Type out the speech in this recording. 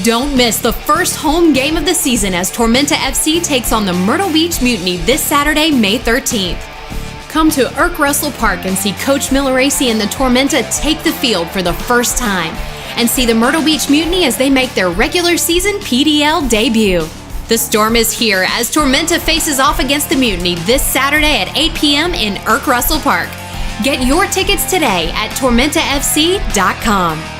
Don't miss the first home game of the season as Tormenta FC takes on the Myrtle Beach Mutiny this Saturday, May 13th. Come to Irk Russell Park and see Coach Milleracy and the Tormenta take the field for the first time, and see the Myrtle Beach Mutiny as they make their regular season PDL debut. The storm is here as Tormenta faces off against the Mutiny this Saturday at 8 p.m. in Irk Russell Park. Get your tickets today at tormentafc.com.